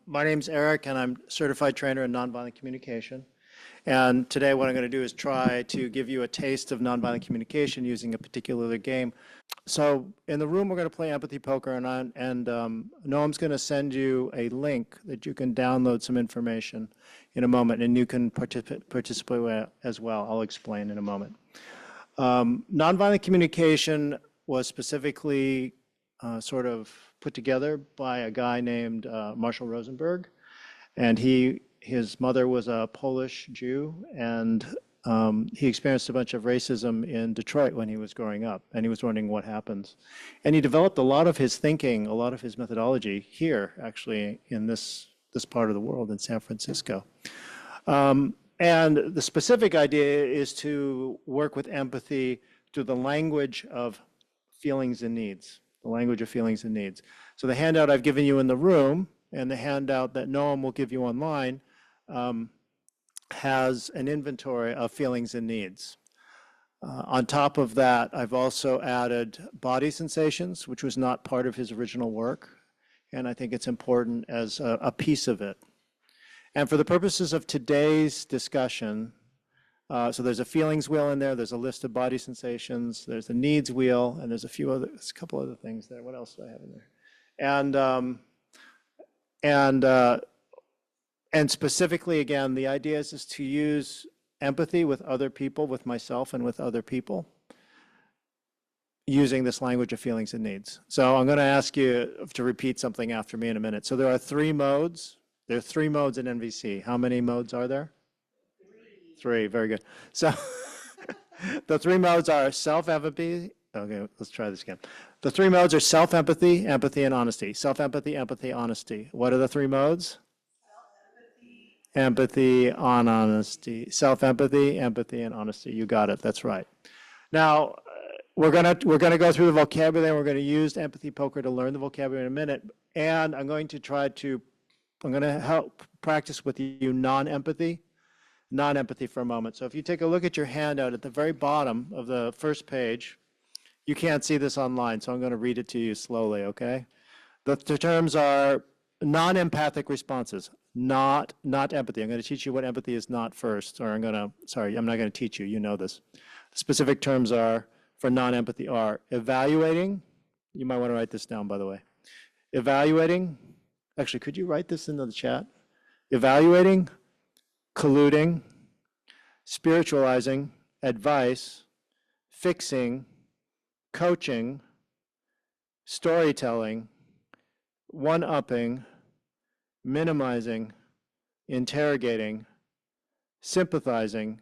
My name's Eric, and I'm a certified trainer in nonviolent communication. And today what I'm going to do is try to give you a taste of nonviolent communication using a particular game. So in the room, we're going to play empathy poker, and Noam's going to send you a link that you can download some information in a moment, and you can participate as well. I'll explain in a moment. Nonviolent communication was specifically sort of put together by a guy named Marshall Rosenberg, and his mother was a Polish Jew, and he experienced a bunch of racism in Detroit when he was growing up, and he was wondering what happens. And he developed a lot of his thinking, a lot of his methodology here, actually, in this part of the world, in San Francisco. And the specific idea is to work with empathy through the language of feelings and needs, the language of feelings and needs. So the handout I've given you in the room and the handout that Noam will give you online has an inventory of feelings and needs. On top of that, I've also added body sensations, which was not part of his original work, and I think it's important as a piece of it. And for the purposes of today's discussion, so there's a feelings wheel in there, there's a list of body sensations, there's a needs wheel, and there's a couple other things there. What else do I have in there? And specifically, again, the idea is to use empathy with other people, with myself and with other people, using this language of feelings and needs. So I'm going to ask you to repeat something after me in a minute. So there are 3 modes. There are 3 modes in NVC. How many modes are there? 3, very good. So the 3 modes are self-empathy. Okay, let's try this again. The 3 modes are self-empathy, empathy, and honesty. Self-empathy, empathy, honesty. What are the 3 modes? Empathy, on honesty. Self-empathy, empathy, and honesty. You got it. That's right. Now, we're gonna go through the vocabulary. We're gonna use empathy poker to learn the vocabulary in a minute. And I'm going to help practice with you non-empathy for a moment. So if you take a look at your handout at the very bottom of the first page, you can't see this online, so I'm going to read it to you slowly, okay? The terms are non-empathic responses, not empathy. I'm going to teach you what empathy is not first, or I'm not going to teach you, you know this. The specific terms are, for non-empathy, are evaluating. You might want to write this down, by the way. Evaluating. Actually, could you write this into the chat? Evaluating, colluding, spiritualizing, advice, fixing, coaching, storytelling, one-upping, minimizing, interrogating, sympathizing,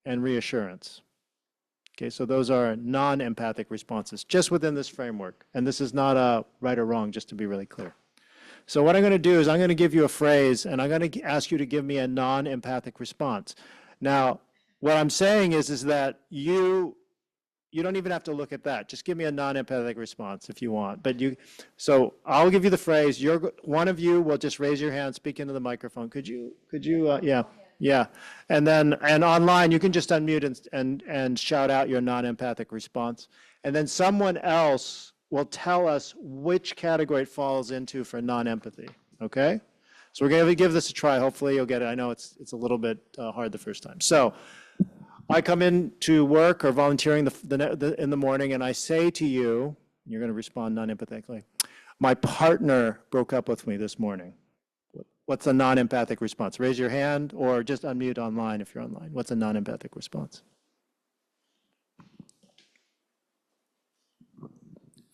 and reassurance. Okay, so those are non-empathic responses, just within this framework. And this is not a right or wrong, just to be really clear. So what I'm going to do is I'm going to give you a phrase, and I'm going to ask you to give me a non-empathic response. Now, what I'm saying is that you don't even have to look at that. Just give me a non-empathic response if you want. So I'll give you the phrase. One of you will just raise your hand, speak into the microphone. Could you? Yeah. And online you can just unmute and shout out your non-empathic response. And then someone else will tell us which category it falls into for non-empathy. Okay? So we're going to give this a try. Hopefully you'll get it. I know it's a little bit hard the first time. So I come in to work or volunteering in the morning, and I say to you, you're going to respond non-empathically, my partner broke up with me this morning. What's a non-empathic response? Raise your hand or just unmute online if you're online. What's a non-empathic response?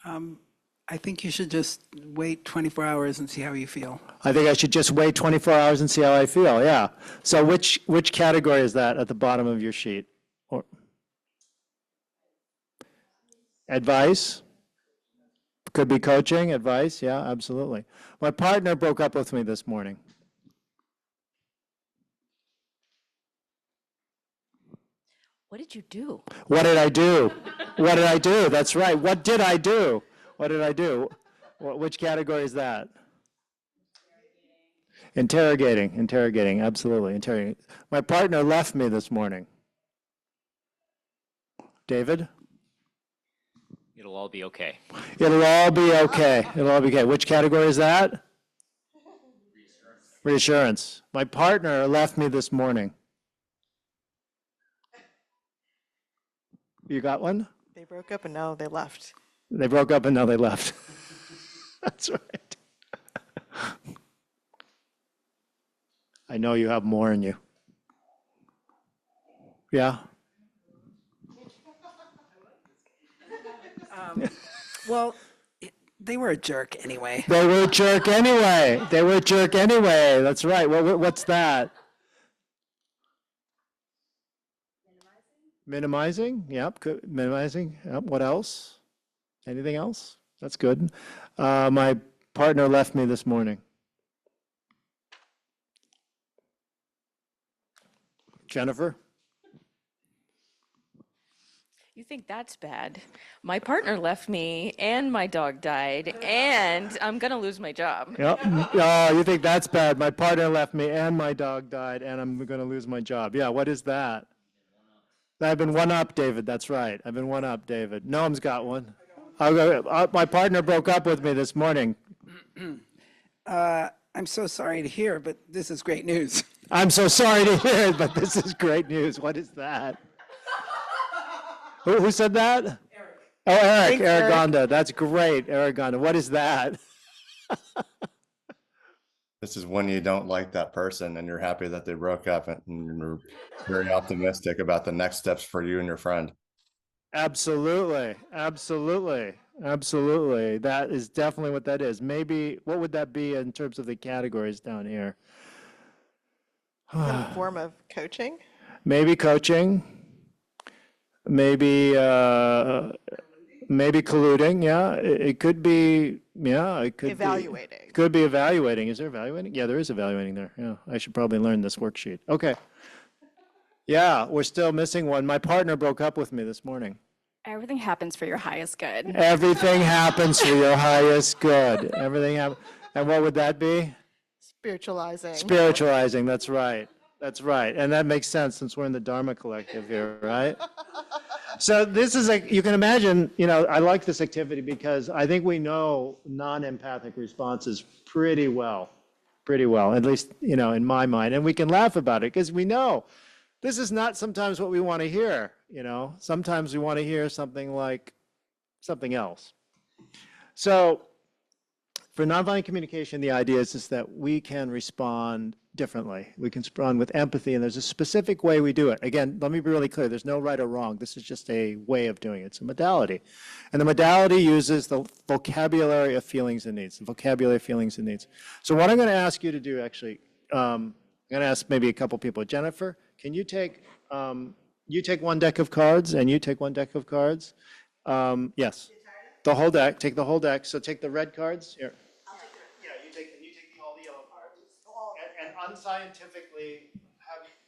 I think you should just wait 24 hours and see how you feel. I think I should just wait 24 hours and see how I feel, yeah. So which category is that at the bottom of your sheet? Or advice? Could be coaching, advice, yeah, absolutely. My partner broke up with me this morning. What did you do? What did I do? What did I do? That's right. What did I do? What did I do? Which category is that? Interrogating, absolutely, interrogating. My partner left me this morning. David? It'll all be okay. It'll all be okay. It'll all be okay. Which category is that? Reassurance. My partner left me this morning. You got one? They broke up and now they left. They broke up and now they left. That's right. I know you have more in you. Yeah? Well, they were a jerk anyway. They were a jerk anyway. They were a jerk anyway. That's right. What's that? Minimizing? Yep. Minimizing. Yep. What else? Anything else? That's good. My partner left me this morning. Jennifer? You think that's bad? My partner left me and my dog died and I'm gonna lose my job. Yep. Oh, you think that's bad? My partner left me and my dog died and I'm going to lose my job. Yeah, what is that? I've been one up, David. That's right. I've been one up, David. Noam's got one. My partner broke up with me this morning. I'm so sorry to hear, but this is great news. I'm so sorry to hear it, but this is great news. What is that? Who said that? Eric. Oh, Eric. Thanks, Eric Eric. Gonda. That's great, Eric Gonda. What is that? This is when you don't like that person and you're happy that they broke up and you're very optimistic about the next steps for you and your friend. Absolutely. Absolutely. Absolutely. That is definitely what that is. Maybe, what would that be in terms of the categories down here? Some form of coaching. Maybe coaching. Maybe maybe colluding. Yeah, it could be. Yeah, it could Evaluating. Be. Could be evaluating. Is there evaluating? Yeah, there is evaluating there. Yeah, I should probably learn this worksheet. Okay. Yeah, we're still missing one. My partner broke up with me this morning. Everything happens for your highest good. Everything happens for your highest good. Everything happens. And what would that be? Spiritualizing. Spiritualizing. That's right. That's right. And that makes sense since we're in the Dharma collective here, right? So this is like, you can imagine, I like this activity because I think we know non-empathic responses pretty well, at least, in my mind. And we can laugh about it because we know this is not sometimes what we want to hear, Sometimes we want to hear something like something else. So for nonviolent communication, the idea is that we can respond differently. We can respond with empathy, and there's a specific way we do it. Again, let me be really clear. There's no right or wrong. This is just a way of doing it. It's a modality. And the modality uses the vocabulary of feelings and needs, So what I'm going to ask you to do, actually, I'm going to ask maybe a couple people. Jennifer, can you take one deck of cards, and you take one deck of cards? Yes. The whole deck. Take the whole deck. So take the red cards. Here. You take all the yellow cards. And unscientifically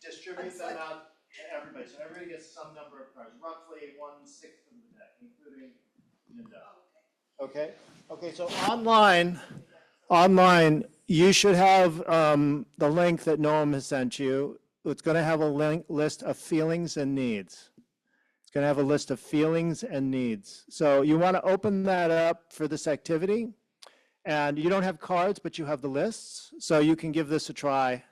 distribute them out to everybody. So everybody gets some number of cards, roughly 1/6 of the deck, including Minda. Okay? Okay, so online, you should have the link that Noam has sent you. It's going to have a list of feelings and needs. Going to have a list of feelings and needs. So you want to open that up for this activity. And you don't have cards, but you have the lists. So you can give this a try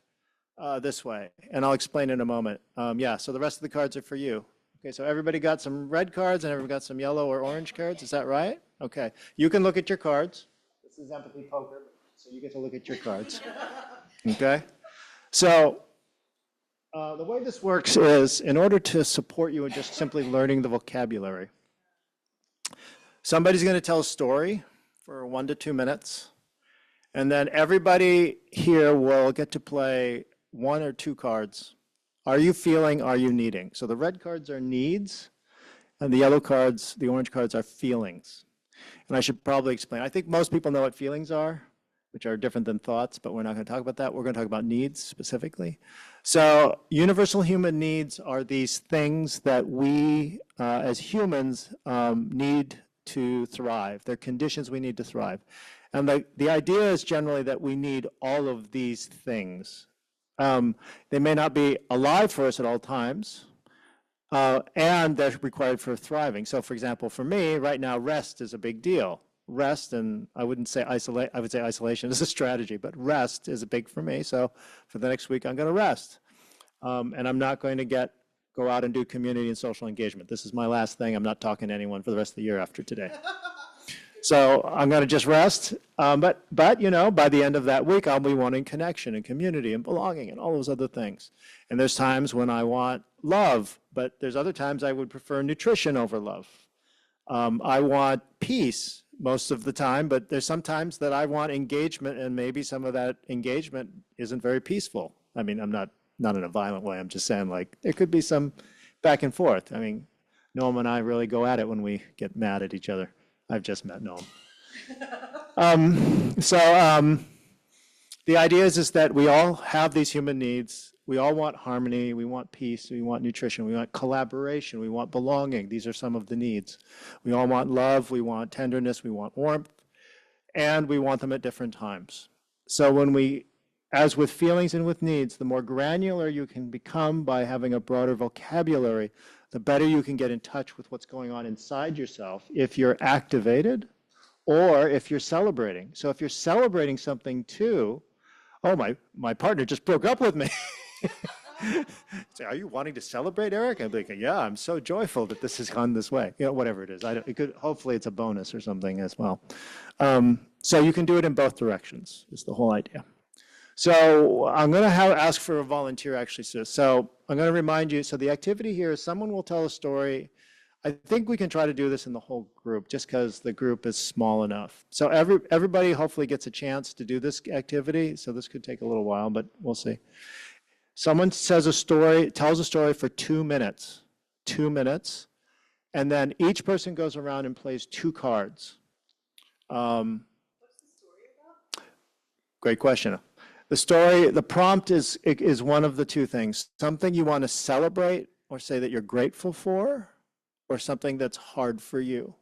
this way. And I'll explain in a moment. Yeah, so the rest of the cards are for you. Okay, so everybody got some red cards and everybody got some yellow or orange cards. Is that right? Okay. You can look at your cards. This is empathy poker, so you get to look at your cards. Okay? So the way this works is, in order to support you in just simply learning the vocabulary, somebody's going to tell a story for 1 to 2 minutes, and then everybody here will get to play 1 or 2 cards. Are you feeling, are you needing? So the red cards are needs, and the yellow cards, the orange cards, are feelings. And I should probably explain. I think most people know what feelings are, which are different than thoughts, but we're not going to talk about that. We're going to talk about needs specifically. So universal human needs are these things that we as humans need to thrive. They're conditions we need to thrive. And the idea is generally that we need all of these things. They may not be alive for us at all times, and they're required for thriving. So for example, for me, right now, rest is a big deal. rest, and I wouldn't say isolate, I would say isolation is a strategy, but rest is big for me. So for the next week, I'm going to rest. And I'm not going to go out and do community and social engagement. This is my last thing. I'm not talking to anyone for the rest of the year after today. So I'm going to just rest. But you know, by the end of that week, I'll be wanting connection and community and belonging and all those other things. And there's times when I want love, but there's other times I would prefer nutrition over love. I want peace most of the time, but there's some times that I want engagement, and maybe some of that engagement isn't very peaceful. I mean, I'm not in a violent way. I'm just saying, like, there could be some back and forth. I mean, Noam and I really go at it when we get mad at each other. I've just met Noam. The idea is that we all have these human needs. We all want harmony. We want peace. We want nutrition. We want collaboration. We want belonging. These are some of the needs. We all want love. We want tenderness. We want warmth. And we want them at different times. So as with feelings and with needs, the more granular you can become by having a broader vocabulary, the better you can get in touch with what's going on inside yourself if you're activated or if you're celebrating. So if you're celebrating something too, oh, my partner just broke up with me. Say, are you wanting to celebrate, Eric? I'd be like, yeah, I'm so joyful that this has gone this way. You know, whatever it is. Hopefully it's a bonus or something as well. So you can do it in both directions, is the whole idea. So I'm going to ask for a volunteer, actually. So I'm going to remind you, so the activity here is someone will tell a story. I think we can try to do this in the whole group just because the group is small enough. So everybody hopefully gets a chance to do this activity. So this could take a little while, but we'll see. Someone tells a story for 2 minutes, and then each person goes around and plays 2 cards. What's the story about? Great question. The prompt is one of the 2 things. Something you want to celebrate or say that you're grateful for, or something that's hard for you.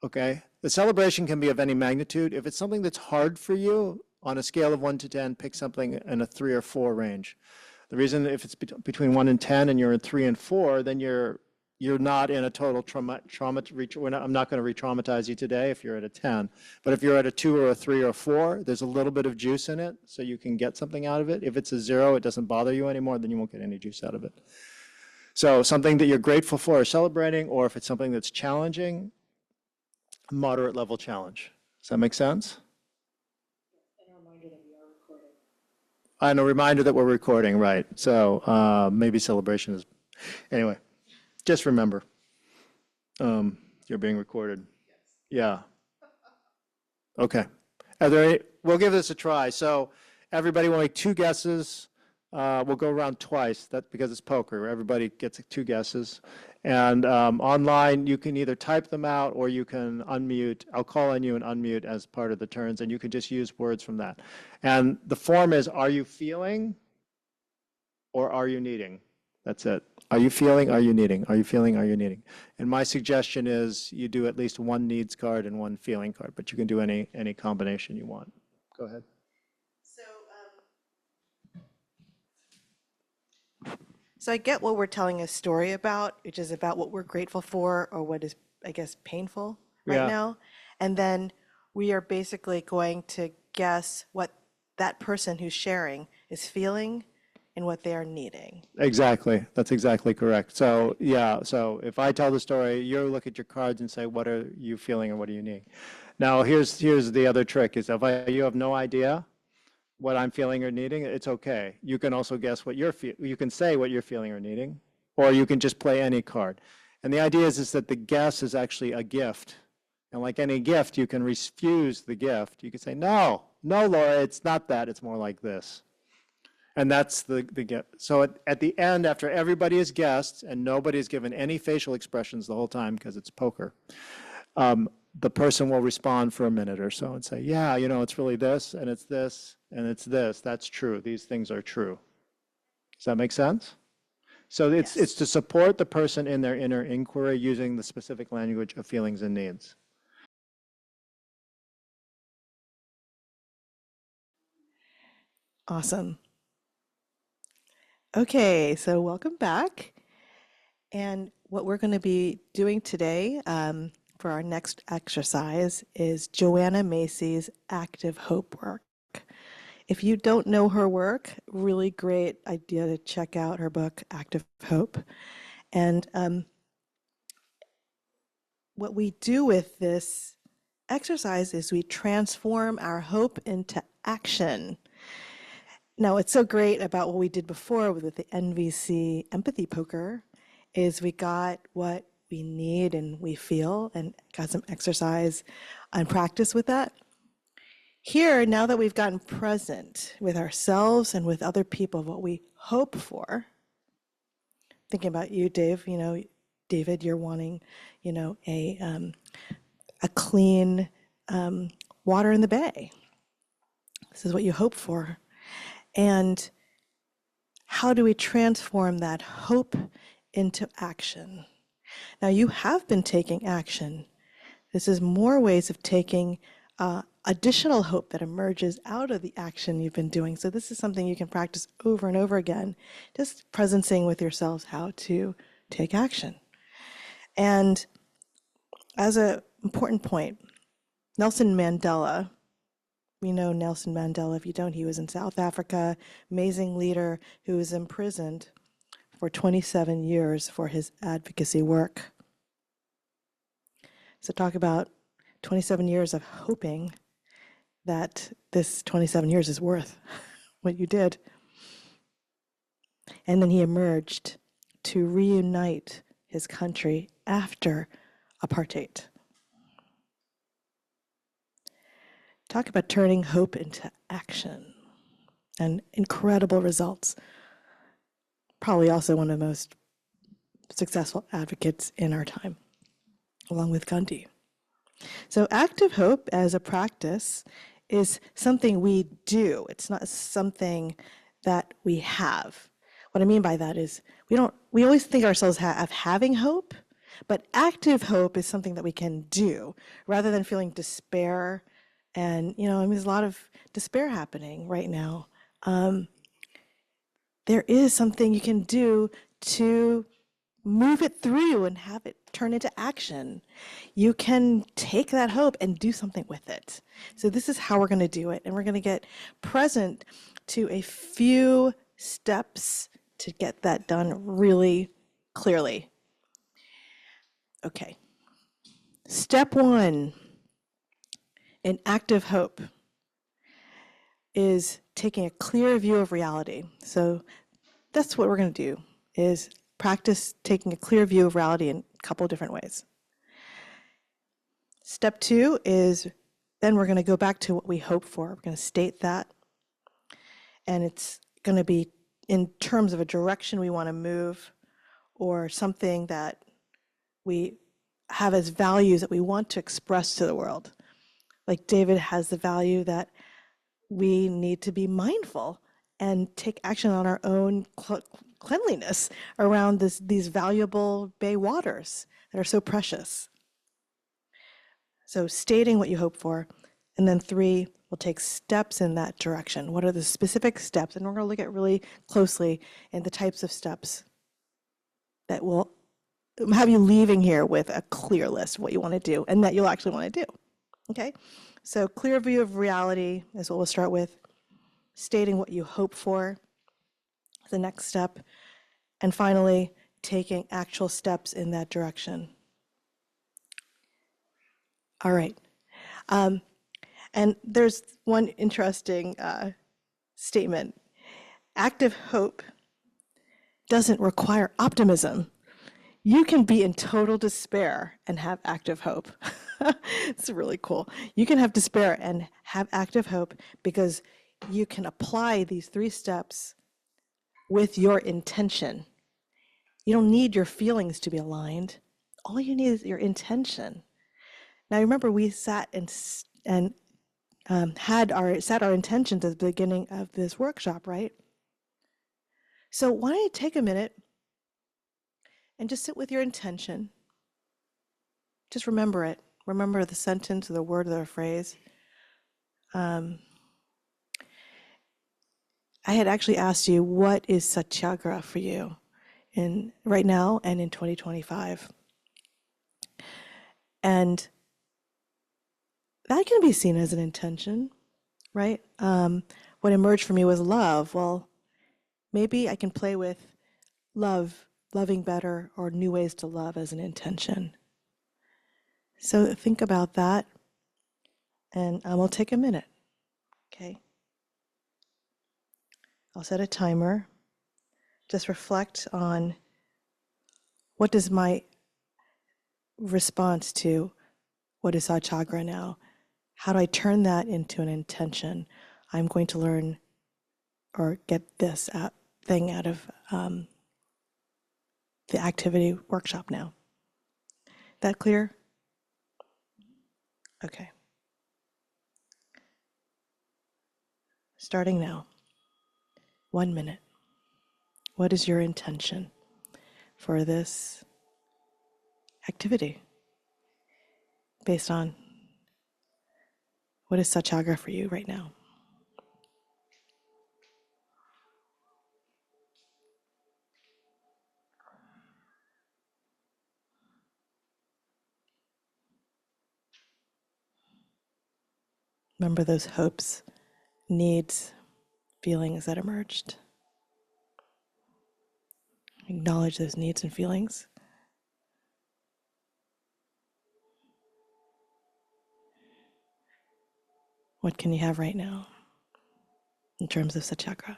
Okay? The celebration can be of any magnitude. If it's something that's hard for you, on a scale of 1 to 10, pick something in a 3 or 4 range. The reason, if it's between 1 and 10 and you're in 3 and 4, then you're not in a total trauma. I'm not going to re-traumatize you today if you're at a 10. But if you're at a 2 or a 3 or a 4, there's a little bit of juice in it, so you can get something out of it. If it's a 0, it doesn't bother you anymore, then you won't get any juice out of it. So something that you're grateful for or celebrating, or if it's something that's challenging, moderate level challenge. Does that make sense? And a reminder that we're recording, right. So maybe celebration is, anyway, just remember, you're being recorded. Yeah. Okay. We'll give this a try. So everybody will make 2 guesses. We'll go around twice. That's because it's poker. Everybody gets 2 guesses. And online, you can either type them out or you can unmute. I'll call on you and unmute as part of the turns, and you can just use words from that. And the form is, are you feeling or are you needing? That's it. Are you feeling? Are you needing? Are you feeling? Are you needing? And my suggestion is you do at least 1 needs card and 1 feeling card, but you can do any combination you want. Go ahead. So I get what we're telling a story about, which is about what we're grateful for or what is, I guess, painful right now. And then we are basically going to guess what that person who's sharing is feeling and what they are needing. Exactly. That's exactly correct. So yeah, so if I tell the story, you look at your cards and say, what are you feeling and what do you need? Now here's the other trick is if you have no idea what I'm feeling or needing, it's okay. You can also guess what you can say what you're feeling or needing, or you can just play any card. And the idea is that the guess is actually a gift. And like any gift, you can refuse the gift. You can say, no, Laura, it's not that. It's more like this. And that's the gift. So at the end, after everybody has guessed and nobody has given any facial expressions the whole time because it's poker, the person will respond for a minute or so and say, yeah, it's really this, and it's this, and it's this. That's true. These things are true. Does that make sense? So it's to support the person in their inner inquiry using the specific language of feelings and needs. Awesome. Okay, so welcome back. And what we're going to be doing today, for our next exercise is Joanna Macy's Active Hope work. If you don't know her work, really great idea to check out her book, Active Hope. And what we do with this exercise is we transform our hope into action. Now, what's so great about what we did before with the NVC empathy poker is we got what we need and we feel and got some exercise and practice with that. Here, now that we've gotten present with ourselves and with other people, what we hope for, thinking about you, Dave, David, you're wanting, a clean water in the bay. This is what you hope for. And how do we transform that hope into action? Now, you have been taking action. This is more ways of taking additional hope that emerges out of the action you've been doing. So this is something you can practice over and over again, just presencing with yourselves how to take action. And as an important point, Nelson Mandela, we know Nelson Mandela. If you don't, he was in South Africa, amazing leader who was imprisoned for 27 years for his advocacy work. So talk about 27 years of hoping that this 27 years is worth what you did. And then he emerged to reunite his country after apartheid. Talk about turning hope into action and incredible results. Probably also one of the most successful advocates in our time, along with Gandhi. So active hope as a practice is something we do. It's not something that we have. What I mean by that is we always think ourselves of having hope, but active hope is something that we can do rather than feeling despair. And, there's a lot of despair happening right now. There is something you can do to move it through and have it turn into action. You can take that hope and do something with it. So this is how we're going to do it. And we're going to get present to a few steps to get that done really clearly. Okay. Step 1 in active hope is taking a clear view of reality. So that's what we're going to do, is practice taking a clear view of reality in a couple of different ways. Step 2 is then we're going to go back to what we hope for. We're going to state that. And it's going to be in terms of a direction we want to move or something that we have as values that we want to express to the world. Like David has the value that we need to be mindful and take action on our own cleanliness around these valuable bay waters that are so precious. So stating what you hope for, and then 3, we'll take steps in that direction. What are the specific steps? And we're going to look at really closely in the types of steps that will have you leaving here with a clear list of what you want to do and that you'll actually want to do. Okay? So clear view of reality is what we'll start with. Stating what you hope for, the next step. And finally, taking actual steps in that direction. All right. And there's one interesting statement. Active hope doesn't require optimism. You can be in total despair and have active hope. It's really cool. You can have despair and have active hope because you can apply these 3 steps with your intention. You don't need your feelings to be aligned. All you need is your intention. Now, remember, we sat and set our intentions at the beginning of this workshop, right? So why don't you take a minute and just sit with your intention. Just remember it. Remember the sentence or the word or the phrase. I had actually asked you, what is satyagraha for you right now and in 2025? And that can be seen as an intention, right? What emerged for me was love. Well, maybe I can play with loving better, or new ways to love as an intention. So think about that, and we'll take a minute, okay? I'll set a timer. Just reflect on, what does my response to what is Sachagra now? How do I turn that into an intention? I'm going to learn or get this thing out of the activity workshop now. That clear? Okay. Starting now. 1 minute. What is your intention for this activity? Based on what is Sachagra for you right now? Remember those hopes, needs, feelings that emerged. Acknowledge those needs and feelings. What can you have right now in terms of Sachagra?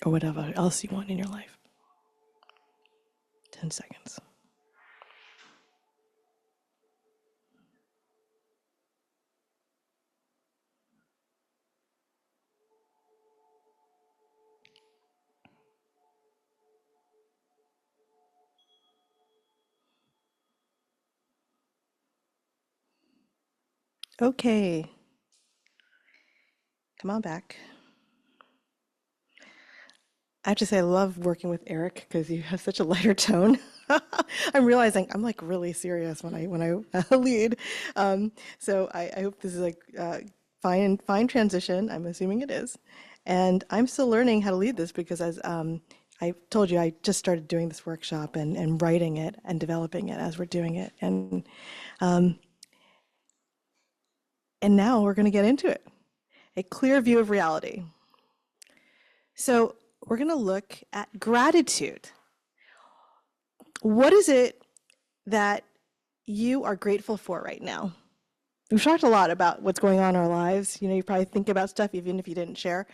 Or whatever else you want in your life. 10 seconds. Okay. Come on back. I have to say, I love working with Eric because you have such a lighter tone. I'm realizing I'm like really serious when I lead. So I hope this is a fine transition. I'm assuming it is, and I'm still learning how to lead this because, as I told you, I just started doing this workshop and writing it and developing it as we're doing it, and now we're going to get into it. A clear view of reality. So we're going to look at gratitude. What is it that you are grateful for right now? We've talked a lot about what's going on in our lives. You probably think about stuff even if you didn't share.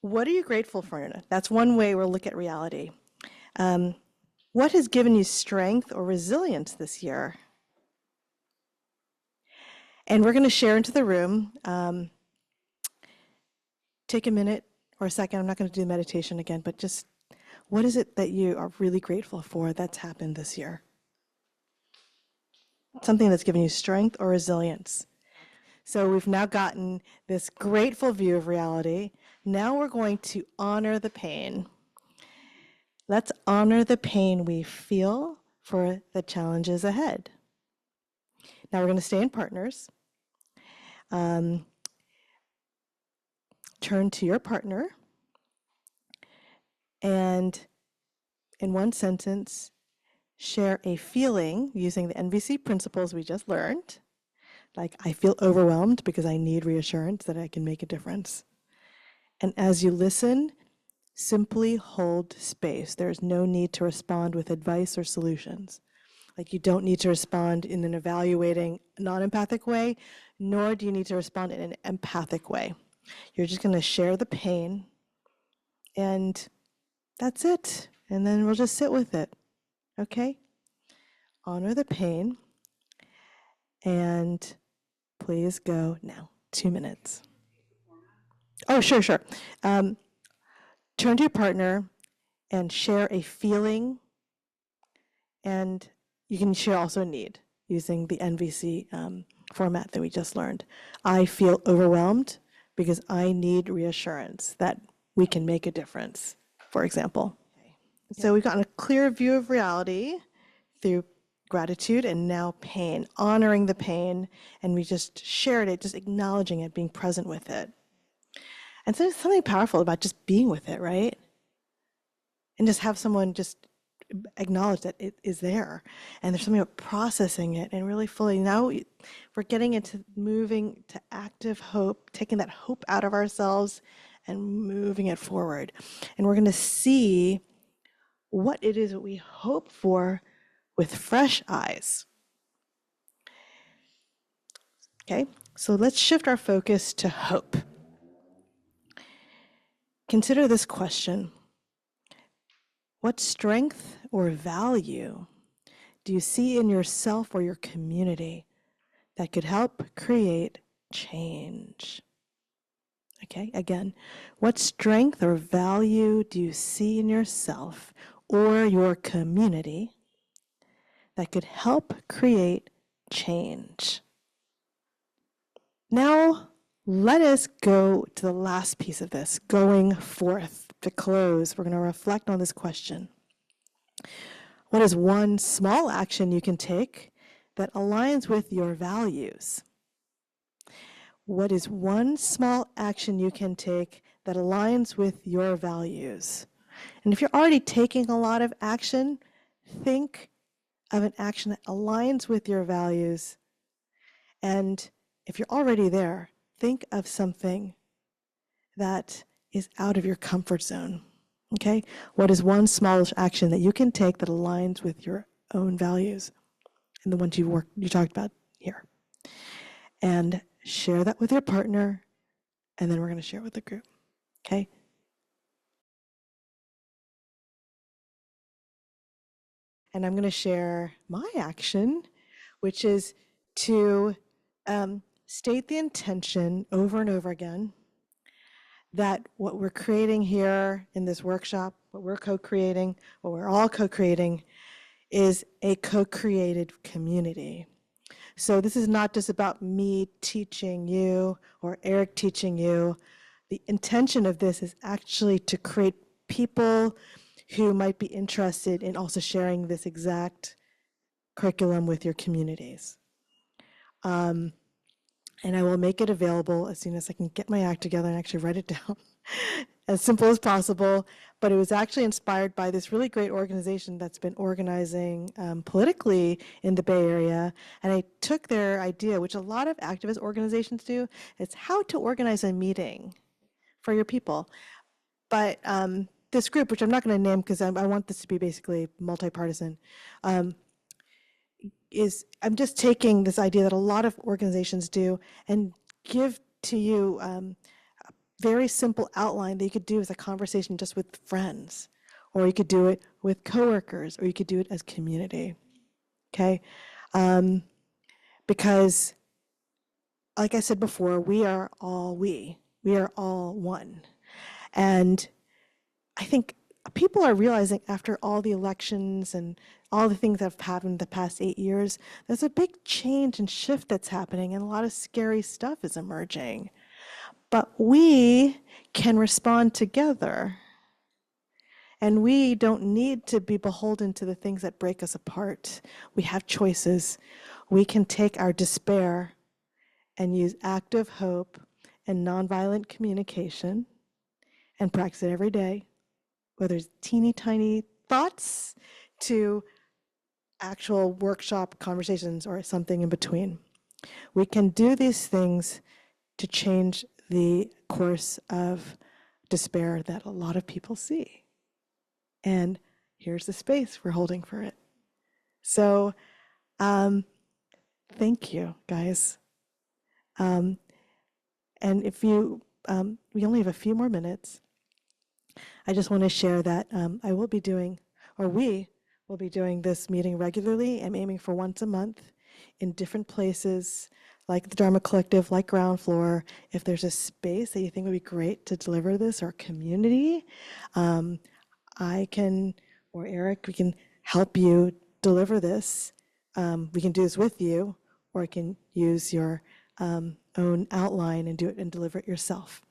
What are you grateful for? That's one way we'll look at reality. What has given you strength or resilience this year? And we're going to share into the room. Take a minute or a second. I'm not going to do meditation again, but just what is it that you are really grateful for that's happened this year? Something that's given you strength or resilience. So we've now gotten this grateful view of reality. Now we're going to honor the pain. Let's honor the pain we feel for the challenges ahead. Now we're going to stay in partners. Turn to your partner and in one sentence, share a feeling using the NVC principles we just learned. Like, I feel overwhelmed because I need reassurance that I can make a difference. And as you listen, simply hold space. There's no need to respond with advice or solutions. Like, you don't need to respond in an evaluating, non-empathic way, nor do you need to respond in an empathic way. You're just going to share the pain, and that's it. And then we'll just sit with it, okay? Honor the pain, and please go now. 2 minutes. Oh, sure. Turn to your partner and share a feeling, and you can share also a need using the NVC format that we just learned. I feel overwhelmed because I need reassurance that we can make a difference, for example. So we've gotten a clear view of reality through gratitude and now pain, honoring the pain, and we just shared it, just acknowledging it, being present with it. And so there's something powerful about just being with it, right? and just have someone just acknowledge that it is there. And there's something about processing it and really fully. Now we're getting into moving to active hope, taking that hope out of ourselves and moving it forward. And we're going to see what it is that we hope for with fresh eyes. Okay, so let's shift our focus to hope. Consider this question. What strength or value do you see in yourself or your community that could help create change? Okay, again, what strength or value do you see in yourself or your community that could help create change? Now, let us go to the last piece of this, going forth to close. We're going to reflect on this question. What is one small action you can take that aligns with your values? What is one small action you can take that aligns with your values? And if you're already taking a lot of action, think of an action that aligns with your values. And if you're already there, think of something that is out of your comfort zone. Okay? What is one small action that you can take that aligns with your own values and the ones you talked about here? And share that with your partner, and then we're going to share it with the group. Okay? And I'm going to share my action, which is to state the intention over and over again that what we're creating here in this workshop, what we're co-creating, what we're all co-creating, is a co-created community. So this is not just about me teaching you or Eric teaching you. The intention of this is actually to create people who might be interested in also sharing this exact curriculum with your communities. And I will make it available as soon as I can get my act together and actually write it down as simple as possible. But it was actually inspired by this really great organization that's been organizing politically in the Bay Area. And I took their idea, which a lot of activist organizations do, it's how to organize a meeting for your people. But this group, which I'm not going to name because I want this to be basically multi-partisan, is I'm just taking this idea that a lot of organizations do and give to you a very simple outline that you could do as a conversation just with friends, or you could do it with coworkers, or you could do it as community, okay? Because, like I said before, we are all we are all one. And I think people are realizing after all the elections and all the things that have happened the past 8 years, there's a big change and shift that's happening, and a lot of scary stuff is emerging. But we can respond together, and we don't need to be beholden to the things that break us apart. We have choices. We can take our despair and use active hope and nonviolent communication and practice it every day, whether it's teeny tiny thoughts to actual workshop conversations or something in between. We can do these things to change the course of despair that a lot of people see. And here's the space we're holding for it. So thank you, guys. And if you, we only have a few more minutes. I just want to share that I will be doing, or we will be doing this meeting regularly. I'm aiming for once a month in different places, like the Dharma Collective, like Ground Floor. If there's a space that you think would be great to deliver this, or community, I can, or Eric, we can help you deliver this. We can do this with you, or I can use your own outline and do it and deliver it yourself.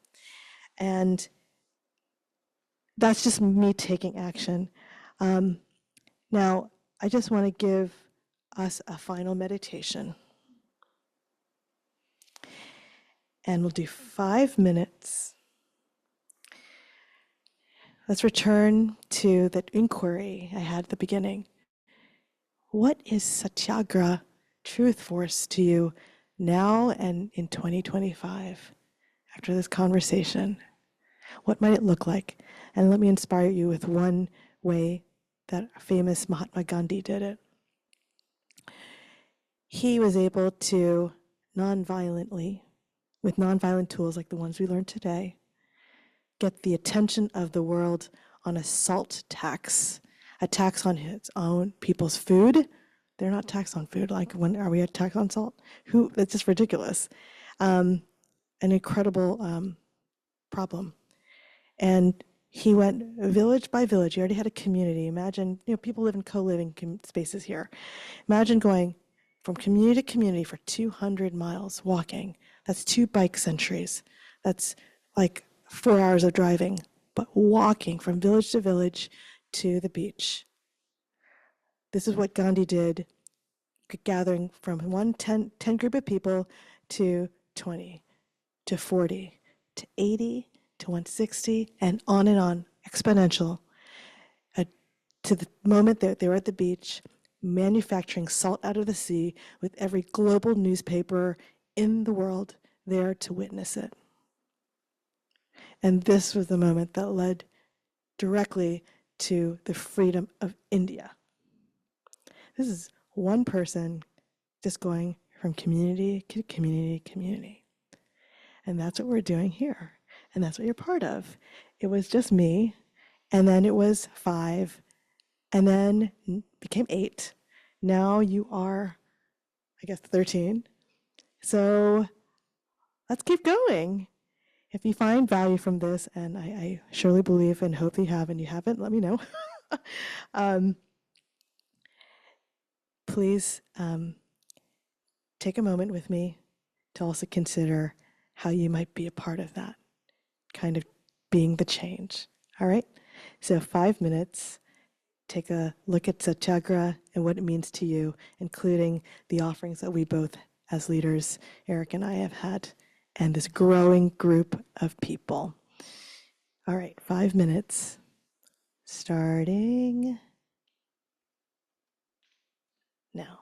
And that's just me taking action. Now, I just want to give us a final meditation. And we'll do 5 minutes let's return to that inquiry I had at the beginning. What is satyagraha, truth force, to you now and in 2025 after this conversation? What might it look like? And let me inspire you with one way that famous Mahatma Gandhi did it. He was able to non-violently, with non-violent tools like the ones we learned today, get the attention of the world on a salt tax, a tax on his own people's food. They're not taxed on food. Like, when are we at tax on salt? That's just ridiculous. An incredible problem. And he went village by village. He already had a community. Imagine, people live in co-living spaces here. Imagine going from community to community for 200 miles walking. That's 2 bike centuries. That's like 4 hours of driving, but walking from village to village to the beach. This is what Gandhi did, gathering from 10 group of people to 20, to 40, to 80, to 160, and on, exponential, to the moment that they were at the beach, manufacturing salt out of the sea with every global newspaper in the world there to witness it. And this was the moment that led directly to the freedom of India. This is one person just going from community to community to community. And that's what we're doing here. And that's what you're part of. It was just me, and then it was 5, and then became 8. Now you are, I guess, 13. So let's keep going. If you find value from this, and I surely believe and hope that you have, and you haven't, let me know. Please take a moment with me to also consider how you might be a part of that, kind of being the change. All right? So 5 minutes. Take a look at satyagraha and what it means to you, including the offerings that we both, as leaders, Eric and I, have had, and this growing group of people. All right, 5 minutes, starting now.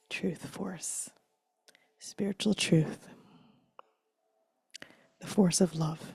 Truth force, spiritual truth, the force of love.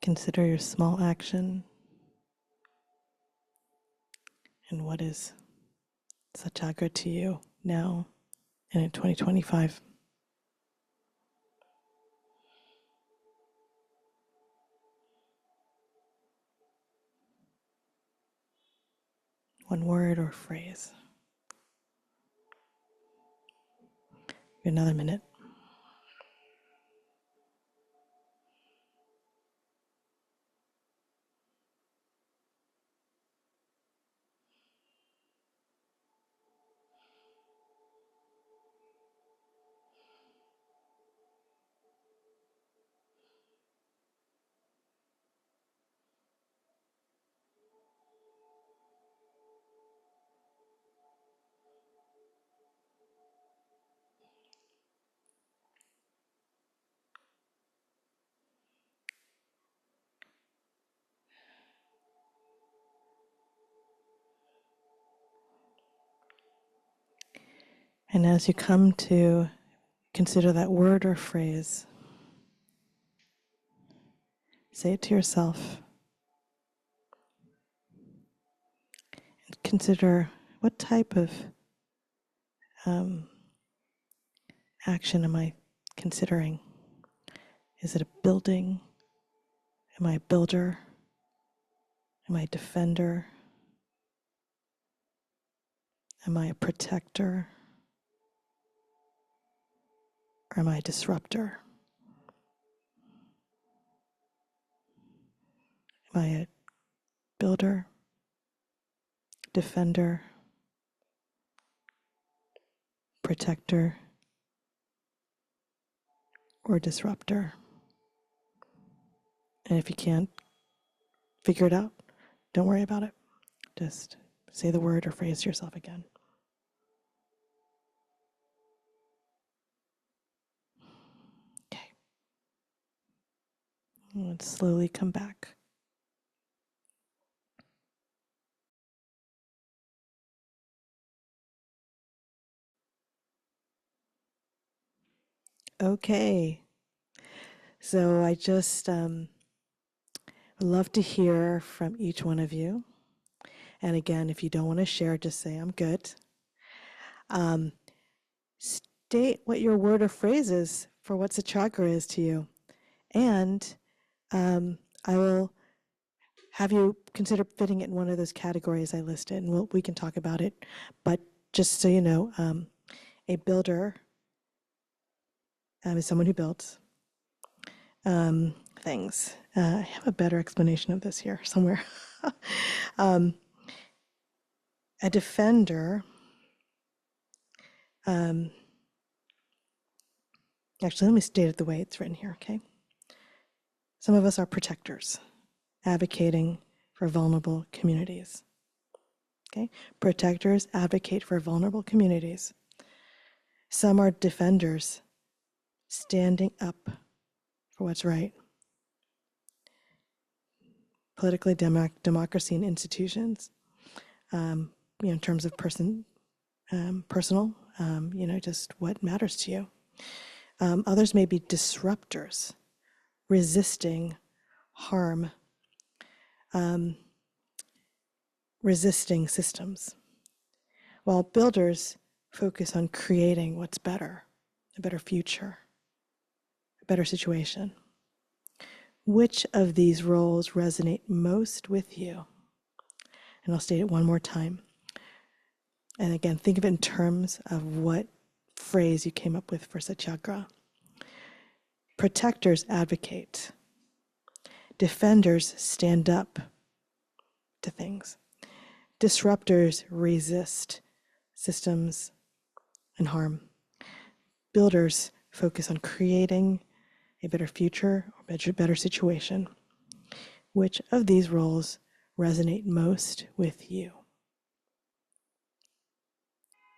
consider your small action and what is Satyagraha to you now and in 2025. One word or phrase. Another minute. And as you come to consider that word or phrase, say it to yourself. And consider what type of action am I considering? Is it a building? Am I a builder? Am I a defender? Am I a protector? Or am I a disruptor? Am I a builder, defender, protector, or disruptor? And if you can't figure it out, don't worry about it. Just say the word or phrase to yourself again. Okay. Let's slowly come back. Okay. So I just would love to hear from each one of you. And again, if you don't want to share, just say, I'm good. State what your word or phrase is for what Satyagraha is to you. And I will have you consider fitting it in one of those categories I listed, and we can talk about it. But just so you know, a builder is someone who builds things. I have a better explanation of this here somewhere. A defender, actually, let me state it the way it's written here, okay? Some of us are protectors, advocating for vulnerable communities. Okay? Protectors advocate for vulnerable communities. Some are defenders, standing up for what's right. Politically, democracy and institutions, in terms of personal, just what matters to you. Others may be disruptors, resisting harm, resisting systems, while builders focus on creating what's better, a better future, a better situation. Which of these roles resonate most with you? And I'll state it one more time. And again, think of it in terms of what phrase you came up with for Satyagraha. Protectors advocate. Defenders stand up to things. Disruptors resist systems and harm. Builders focus on creating a better future or better situation. Which of these roles resonate most with you?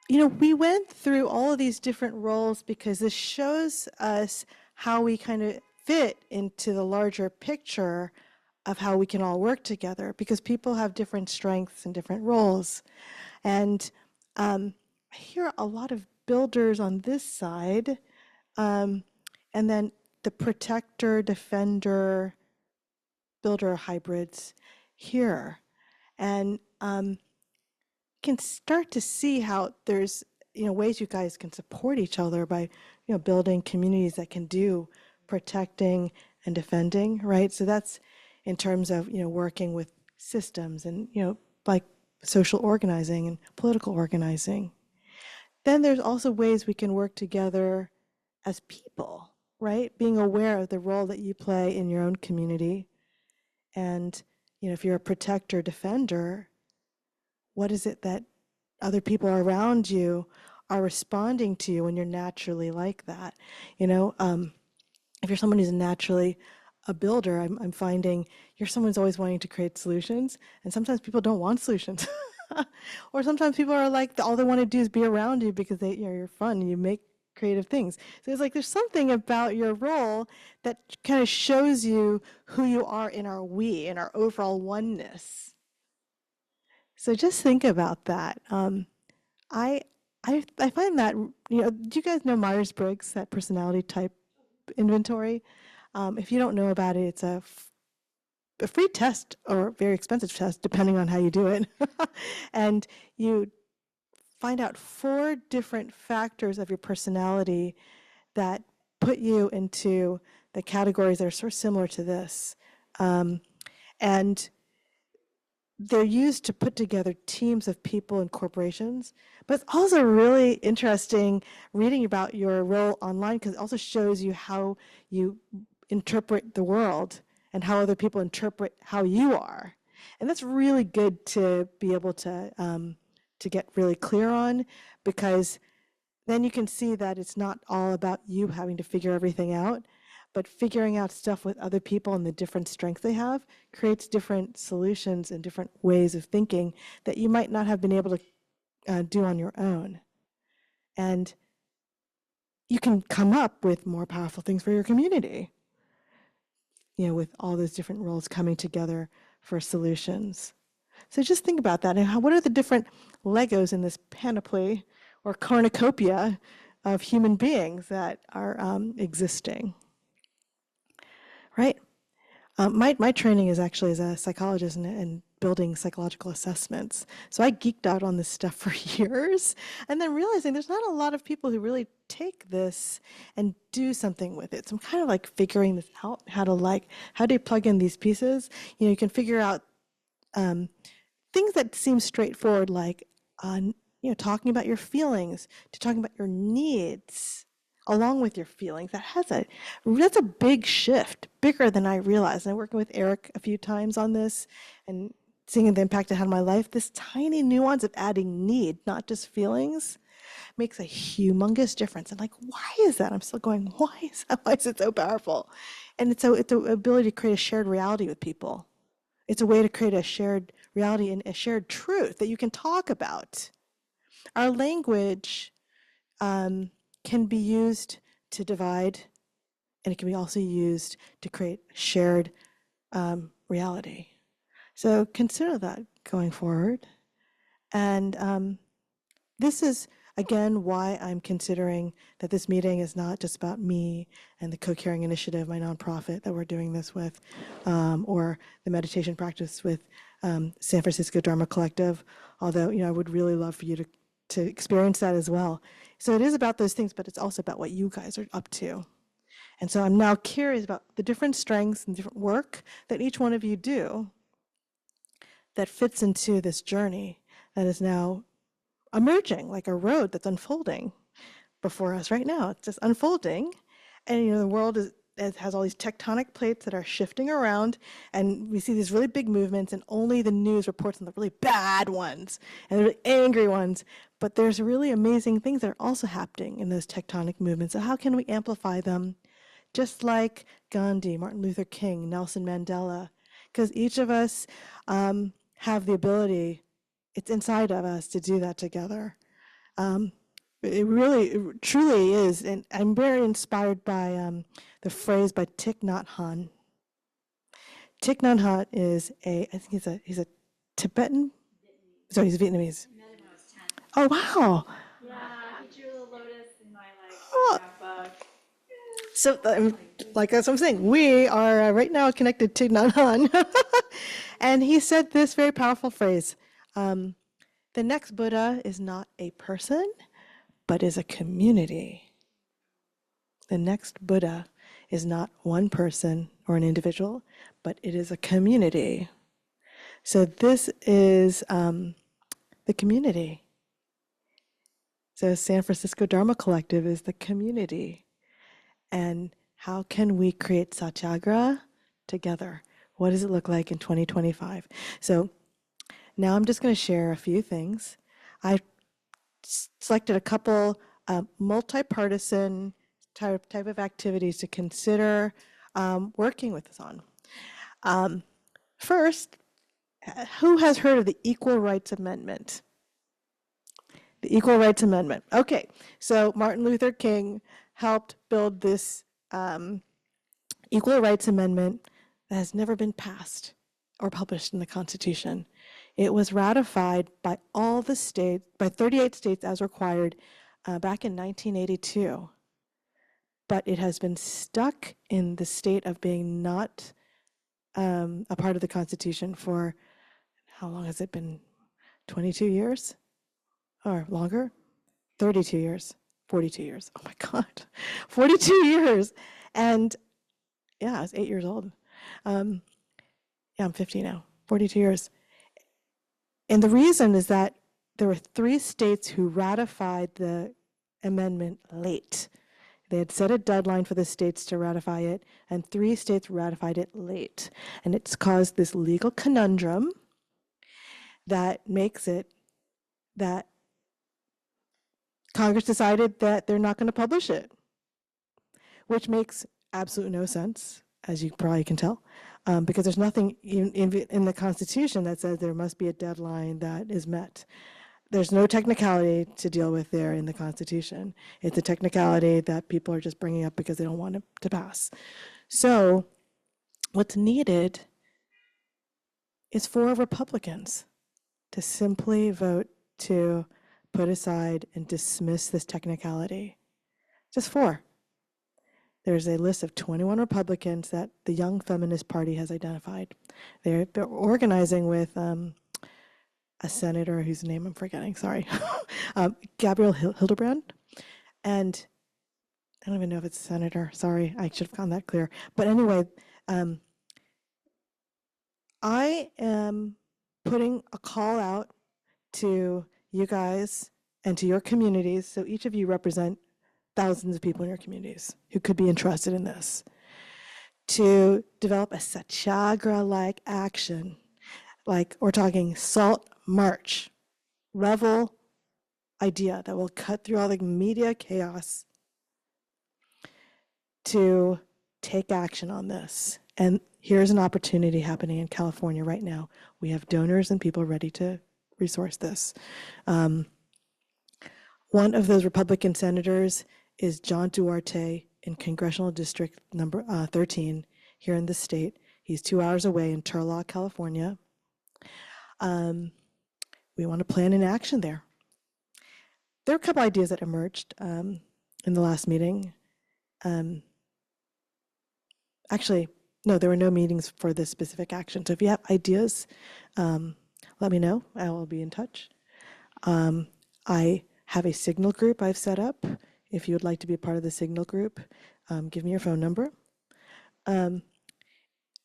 We went through all of these different roles because this shows us how we kind of fit into the larger picture of how we can all work together, because people have different strengths and different roles. And I hear a lot of builders on this side, and then the protector, defender, builder hybrids here. And you can start to see how there's ways you guys can support each other by building communities that can do protecting and defending, right? So that's in terms of working with systems and like social organizing and political organizing. Then there's also ways we can work together as people, right? Being aware of the role that you play in your own community. And, if you're a protector, defender, what is it that other people around you are responding to you when you're naturally like that? If you're someone who's naturally a builder, I'm finding you're someone who's always wanting to create solutions. And sometimes people don't want solutions. Or sometimes people are like, all they want to do is be around you because you're fun and you make creative things. So it's like there's something about your role that kind of shows you who you are in our overall oneness. So just think about that. I find that, do you guys know Myers-Briggs, that personality type inventory? If you don't know about it, it's a free test or a very expensive test, depending on how you do it. And you find out 4 different factors of your personality that put you into the categories that are sort of similar to this. And they're used to put together teams of people and corporations. But it's also really interesting reading about your role online because it also shows you how you interpret the world and how other people interpret how you are. And that's really good to be able to get really clear on, because then you can see that it's not all about you having to figure everything out, but figuring out stuff with other people and the different strengths they have creates different solutions and different ways of thinking that you might not have been able to do on your own. And you can come up with more powerful things for your community, with all those different roles coming together for solutions. So just think about that. And what are the different Legos in this panoply or cornucopia of human beings that are existing? Right? My training is actually as a psychologist and building psychological assessments. So I geeked out on this stuff for years, and then realizing there's not a lot of people who really take this and do something with it. So I'm kind of like figuring this out, how do you plug in these pieces? You can figure out things that seem straightforward, like talking about your feelings, to talking about your needs along with your feelings. That's a big shift, bigger than I realized. And I'm working with Eric a few times on this and seeing the impact it had on my life. This tiny nuance of adding need, not just feelings, makes a humongous difference. And like, why is that? I'm still going, why is that? Why is it so powerful? And it's the ability to create a shared reality with people. It's a way to create a shared reality and a shared truth that you can talk about. Our language can be used to divide, and it can be also used to create shared reality. So consider that going forward. And this is, again, why I'm considering that this meeting is not just about me and the Co-Caring Initiative, my nonprofit that we're doing this with, or the meditation practice with San Francisco Dharma Collective, although I would really love for you to experience that as well. So it is about those things, but it's also about what you guys are up to. And so I'm now curious about the different strengths and different work that each one of you do that fits into this journey that is now emerging, like a road that's unfolding before us right now. It's just unfolding. And the world has all these tectonic plates that are shifting around, and we see these really big movements, and only the news reports on the really bad ones and the really angry ones. But there's really amazing things that are also happening in those tectonic movements. So how can we amplify them? Just like Gandhi, Martin Luther King, Nelson Mandela, because each of us have the ability, it's inside of us to do that together. It truly is. And I'm very inspired by the phrase by Thich Nhat Hanh. Thich Nhat Hanh is I think he's a Tibetan? Sorry, he's Vietnamese. I met him when I was 10. Oh, wow. Yeah, he drew a lotus in my Oh. scrapbook. So, like that's what I'm saying. We are right now connected to Nanan. And he said this very powerful phrase. The next Buddha is not a person, but is a community. The next Buddha is not one person or an individual, but it is a community. So this is the community. So San Francisco Dharma Collective is the community. And how can we create satyagraha together? What does it look like in 2025? So now I'm just going to share a few things. I selected a couple multi-partisan type of activities to consider working with us on. First, who has heard of the Equal Rights Amendment? The Equal Rights Amendment. Okay, so Martin Luther King helped build this Equal Rights Amendment that has never been passed or published in the Constitution. It was ratified by all the states, by 38 states as required back in 1982. But it has been stuck in the state of being not a part of the Constitution for, how long has it been? 22 years? Or longer? 32 years. 42 years. Oh my God. 42 years. And yeah, I was 8 years old. Yeah, I'm 50 now. 42 years. And the reason is that there were 3 states who ratified the amendment late. They had set a deadline for the states to ratify it, and 3 states ratified it late. And it's caused this legal conundrum that makes it that Congress decided that they're not going to publish it, which makes absolutely no sense, as you probably can tell, because there's nothing in the Constitution that says there must be a deadline that is met. There's no technicality to deal with there in the Constitution. It's a technicality that people are just bringing up because they don't want it to pass. So what's needed is for Republicans to simply vote to put aside and dismiss this technicality. Just 4. There's a list of 21 Republicans that the Young Feminist Party has identified. They're organizing with a senator whose name I'm forgetting, sorry, Gabrielle Hildebrand. And I don't even know if it's a senator, sorry, I should have gotten that clear. But anyway, I am putting a call out to you guys and to your communities, so each of you represent thousands of people in your communities who could be interested in this, to develop a satyagraha-like action, like we're talking salt march, level idea that will cut through all the media chaos to take action on this. And here's an opportunity happening in California right now. We have donors and people ready to resource this. One of those Republican senators is John Duarte in Congressional District number 13 here in the state. He's 2 hours away in Turlock, California. We want to plan an action there. There are a couple ideas that emerged in the last meeting. Actually, no, there were no meetings for this specific action. So if you have ideas, let me know. I will be in touch. I have a signal group I've set up. If you would like to be a part of the signal group, give me your phone number. And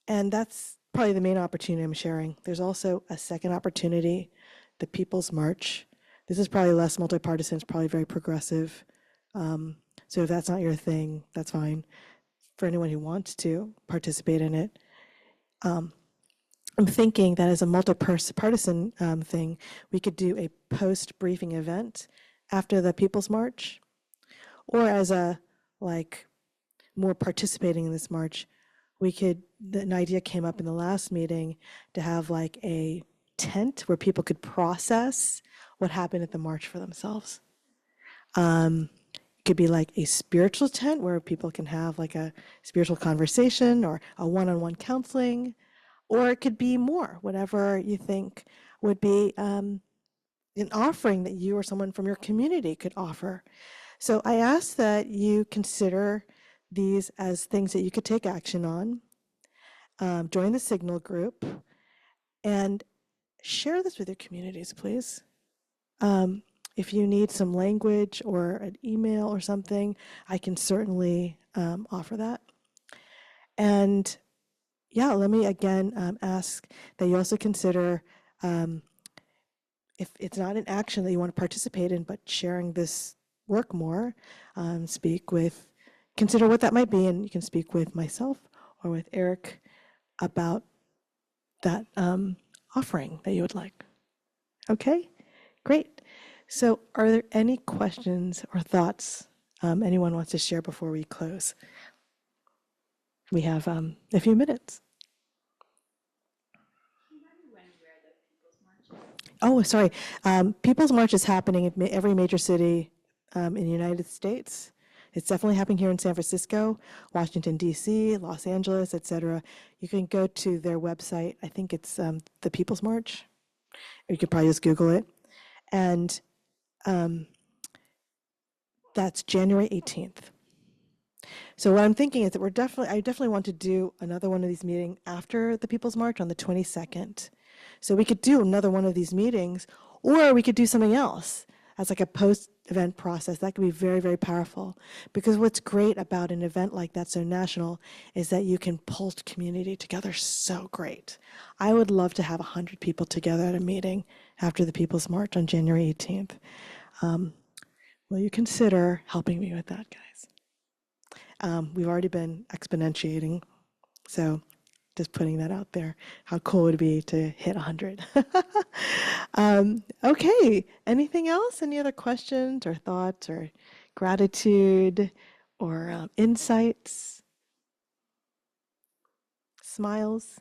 that's probably the main opportunity I'm sharing. There's also a second opportunity, the People's March. This is probably less multi-partisan, it's probably very progressive. So if that's not your thing, that's fine. For anyone who wants to participate in it, I'm thinking that as a multi-partisan thing, we could do a post-briefing event after the People's March, or as a, like, more participating in this march, we could, an idea came up in the last meeting to have like a tent where people could process what happened at the march for themselves. It could be like a spiritual tent where people can have like a spiritual conversation or a one-on-one counseling, or it could be more, whatever you think would be an offering that you or someone from your community could offer. So I ask that you consider these as things that you could take action on. Join the Signal group and share this with your communities, please. If you need some language or an email or something, I can certainly offer that. And yeah, let me again ask that you also consider, if it's not an action that you want to participate in, but sharing this work more, consider what that might be, and you can speak with myself or with Eric about that offering that you would like. Okay, great. So are there any questions or thoughts anyone wants to share before we close? We have a few minutes. Oh, sorry. People's March is happening in every major city in the United States. It's definitely happening here in San Francisco, Washington, D.C., Los Angeles, etc. You can go to their website. I think it's the People's March. Or you could probably just Google it. And that's January 18th. So what I'm thinking is that I definitely want to do another one of these meetings after the People's March on the 22nd. So we could do another one of these meetings, or we could do something else as like a post-event process. That could be very, very powerful. Because what's great about an event like that, so national, is that you can pull community together so great. I would love to have 100 people together at a meeting after the People's March on January 18th. Will you consider helping me with that, guys? We've already been exponentiating, so just putting that out there, how cool would it be to hit 100? Okay, anything else? Any other questions or thoughts or gratitude or insights? Smiles?